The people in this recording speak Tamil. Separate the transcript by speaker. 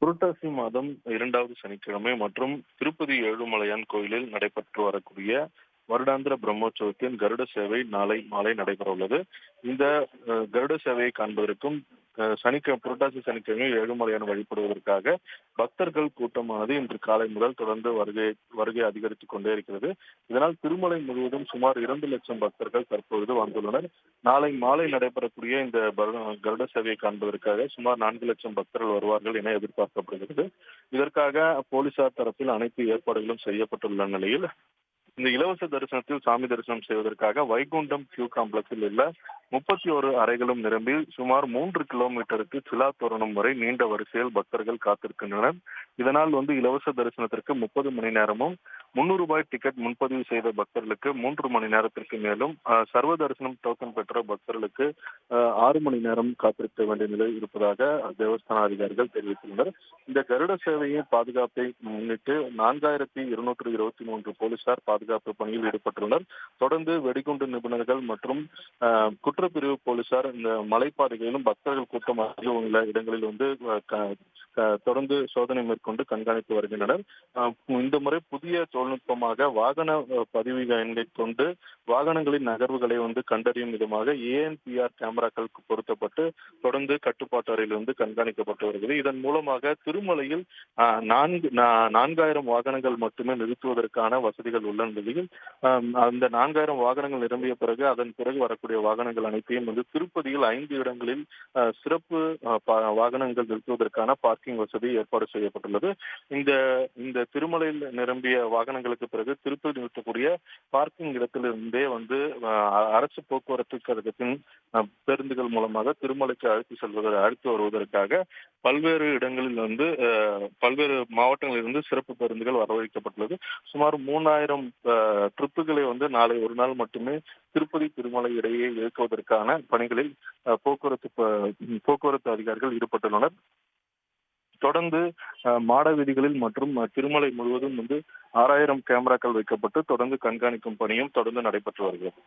Speaker 1: புரட்டாசி மாதம் 2வது சனிக்கிழமை மற்றும் திருப்பதி ஏழுமலையான் கோயிலில் நடைபெற்று வரக்கூடிய வருடாந்திர பிரம்மோற்சவத்தின் கருட சேவை நாளை மாலை நடைபெற உள்ளது. இந்த கருட சேவையை காண்பதற்கும் புரட்டாசி சனிக்கிழமை ஏழுமலையான் வழிபடுவதற்காக பக்தர்கள் கூட்டமானது இன்று காலை முதல் தொடர்ந்து வருகை அதிகரித்துக் கொண்டே இருக்கிறது. இதனால் திருமலை முழுவதும் சுமார் 2 லட்சம் பக்தர்கள் தற்பொழுது வந்துள்ளனர். நாளை மாலை நடைபெறக்கூடிய இந்த கருட சேவையை காண்பதற்காக சுமார் 4 லட்சம் பக்தர்கள் வருவார்கள் என எதிர்பார்க்கப்படுகிறது. இதற்காக போலீசார் தரப்பில் அனைத்து ஏற்பாடுகளும் செய்யப்பட்டுள்ள நிலையில் இந்த இலவச தரிசனத்தில் சாமி தரிசனம் செய்வதற்காக வைகுண்டம் கியூ காம்ப்ளெக்ஸில் உள்ள 31 அறைகளும் நிரம்பி சுமார் 3 கிலோமீட்டருக்கு சிலா தோரணம் வரை நீண்ட வரிசையில் பக்தர்கள் காத்திருக்கின்றனர். இதனால் இலவச தரிசனத்திற்கு 30 மணி நேரமும், ₹300 டிக்கெட் முன்பதிவு செய்த பக்தர்களுக்கு 3 மணி நேரத்திற்கு மேலும், சர்வ தரிசனம் டோக்கன் பெற்ற பக்தர்களுக்கு 6 மணி நேரம் காத்திருக்க வேண்டிய நிலை இருப்பதாக தேவஸ்தான அதிகாரிகள் தெரிவித்துள்ளனர். இந்த கருட சேவையின் பாதுகாப்பை முன்னிட்டு 4223 போலீசார் பாதுகாப்பு பணியில் ஈடுபட்டுள்ளனர். தொடர்ந்து வெடிகுண்டு நிபுணர்கள் மற்றும் குற்றப்பிரிவு போலீசார் இந்த மலைப்பாதைகளிலும் பக்தர்கள் கூட்டம் அதிகம் உள்ள இடங்களில் தொடர்ந்து சோதனை மேற்கொண்டு கண்காணித்து வருகின்றனர். இந்த முறை புதிய தொழில்நுட்பமாக வாகன பதிவு எண்ணை கொண்டு வாகனங்களின் நகர்வுகளை கண்டறியும் விதமாக ANPR கேமராக்கள் பொருத்தப்பட்டு தொடர்ந்து கட்டுப்பாட்டு அறையில் கண்காணிக்கப்பட்டு வருகிறது. இதன் மூலமாக திருமலையில் 4000 வாகனங்கள் மட்டுமே நிறுத்துவதற்கான வசதிகள் உள்ள நிலையில் அந்த 4000 வாகனங்கள் நிரம்பிய பிறகு அதன் பிறகு வரக்கூடிய வாகனங்கள் அனைத்தையும் திருப்பதியில் 5 இடங்களில் சிறப்பு வாகனங்கள் நிறுத்துவதற்கான பார்க்கிங் வசதி ஏற்பாடு செய்யப்பட்டுள்ளது. இந்த திருமலையில் நிரம்பிய வாகனங்களுக்கு பிறகு திருப்பதி நிறுத்தக்கூடிய பார்க்கிங் இடத்திலிருந்தே அரசு போக்குவரத்து கழகத்தின் பேருந்துகள் மூலமாக திருமலைக்கு அழைத்து வருவதற்காக பல்வேறு இடங்களில் பல்வேறு மாவட்டங்களிலிருந்து சிறப்பு பேருந்துகள் வரவழைக்கப்பட்டுள்ளது. சுமார் 3000 ட்ரிப்புகளை நாளை ஒரு நாள் மட்டுமே திருப்பதி திருமலை இடையே இயக்குவதற்கான பணிகளில் போக்குவரத்து அதிகாரிகள் ஈடுபட்டுள்ளனர். தொடர்ந்து மாட வீதிகளில் மற்றும் திருமலை முழுவதும் 6000 கேமராக்கள் வைக்கப்பட்டு தொடர்ந்து கண்காணிக்கும் பணியும் தொடர்ந்து நடைபெற்று வருகிறது.